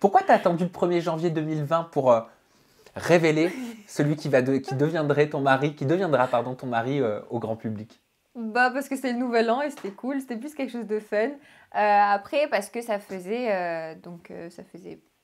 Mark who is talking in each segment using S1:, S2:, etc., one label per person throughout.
S1: Pourquoi tu as attendu le 1er janvier 2020 pour révéler celui qui deviendrait ton mari, qui deviendra pardon, ton mari au grand public?
S2: Bah, parce que c'était le nouvel an et c'était cool, c'était plus quelque chose de fun. Après, parce que ça faisait,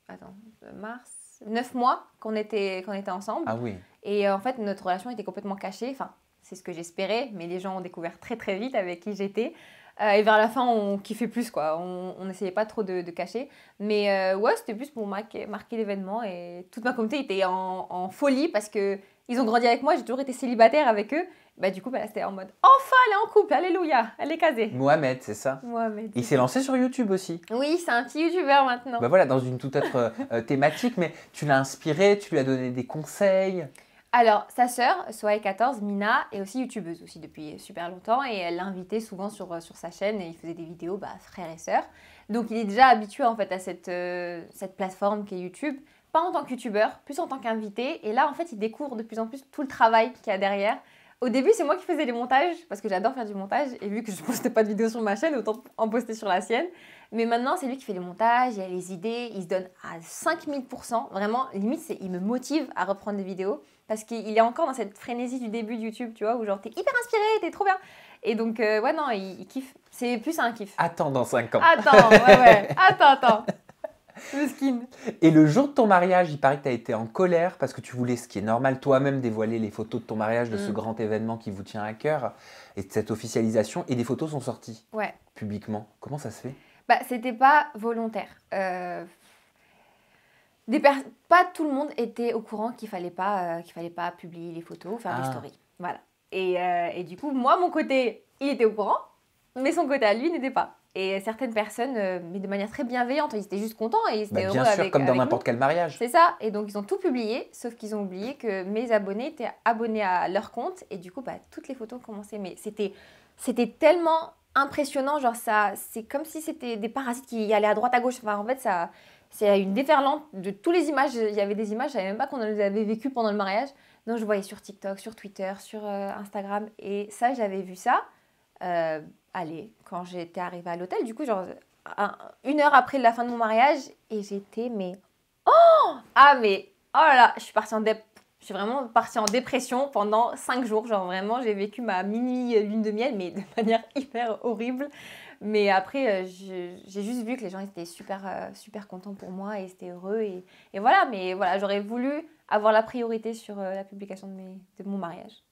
S2: attends, mars, 9 mois qu'on était ensemble.
S1: Ah oui.
S2: Et en fait, notre relation était complètement cachée. Enfin, c'est ce que j'espérais, mais les gens ont découvert très très vite avec qui j'étais. Et vers la fin, on kiffait plus, quoi. On n'essayait pas trop de cacher. Mais ouais, c'était plus pour marquer l'événement. Et toute ma communauté était en folie parce que ils ont grandi avec moi, j'ai toujours été célibataire avec eux. Bah, du coup, bah, c'était en mode enfin, elle est en couple, alléluia, elle est casée.
S1: Mohamed, c'est ça?
S2: Mohamed.
S1: Il s'est lancé sur YouTube aussi.
S2: Oui, c'est un petit youtubeur maintenant.
S1: Bah voilà, dans une toute autre thématique, mais tu l'as inspiré, tu lui as donné des conseils.
S2: Alors, sa sœur, Soae14, Mina, est aussi youtubeuse aussi depuis super longtemps et elle l'invitait souvent sur sa chaîne et il faisait des vidéos frères et sœurs. Donc, il est déjà habitué en fait à cette plateforme qui est YouTube, pas en tant que youtubeur, plus en tant qu'invité. Et là, en fait, il découvre de plus en plus tout le travail qu'il y a derrière. Au début, c'est moi qui faisais les montages parce que j'adore faire du montage et vu que je postais pas de vidéos sur ma chaîne, autant en poster sur la sienne. Mais maintenant, c'est lui qui fait les montages, il a les idées, il se donne à 5000%. Vraiment, limite, il me motive à reprendre des vidéos parce qu'il est encore dans cette frénésie du début de YouTube, tu vois, où genre t'es hyper inspiré, t'es trop bien. Et donc, ouais, non, il kiffe. C'est plus un kiff.
S1: Attends dans 5 ans.
S2: Attends, ouais. Attends. Mesquine.
S1: Et le jour de ton mariage, il paraît que tu as été en colère parce que tu voulais, ce qui est normal, toi-même dévoiler les photos de ton mariage, de ce grand événement qui vous tient à cœur et de cette officialisation. Et des photos sont sorties publiquement. Comment ça se fait?
S2: Bah, c'était pas volontaire. Pas tout le monde était au courant qu'il fallait pas publier les photos, faire des stories. Voilà. Et du coup, moi, mon côté, il était au courant, mais son côté à lui n'était pas. Et certaines personnes, mais de manière très bienveillante, ils étaient juste contents et ils étaient heureux
S1: bien sûr, comme dans n'importe quel mariage.
S2: C'est ça. Et donc, ils ont tout publié, sauf qu'ils ont oublié que mes abonnés étaient abonnés à leur compte. Et du coup, toutes les photos ont commencé. Mais c'était tellement impressionnant. Genre, c'est comme si c'était des parasites qui allaient à droite, à gauche. Enfin, en fait, c'est une déferlante de toutes les images. Il y avait des images, je savais même pas qu'on les avait vécues pendant le mariage. Donc, je voyais sur TikTok, sur Twitter, sur Instagram. Et ça, j'avais vu ça. Quand j'étais arrivée à l'hôtel, du coup, genre, 1 heure après la fin de mon mariage, et j'étais, mais... oh là là, je suis vraiment partie en dépression pendant 5 jours. Genre, vraiment, j'ai vécu ma mini lune de miel, mais de manière hyper horrible. Mais après, j'ai juste vu que les gens étaient super contents pour moi et étaient heureux. Et voilà, mais voilà, j'aurais voulu avoir la priorité sur la publication de mon mariage.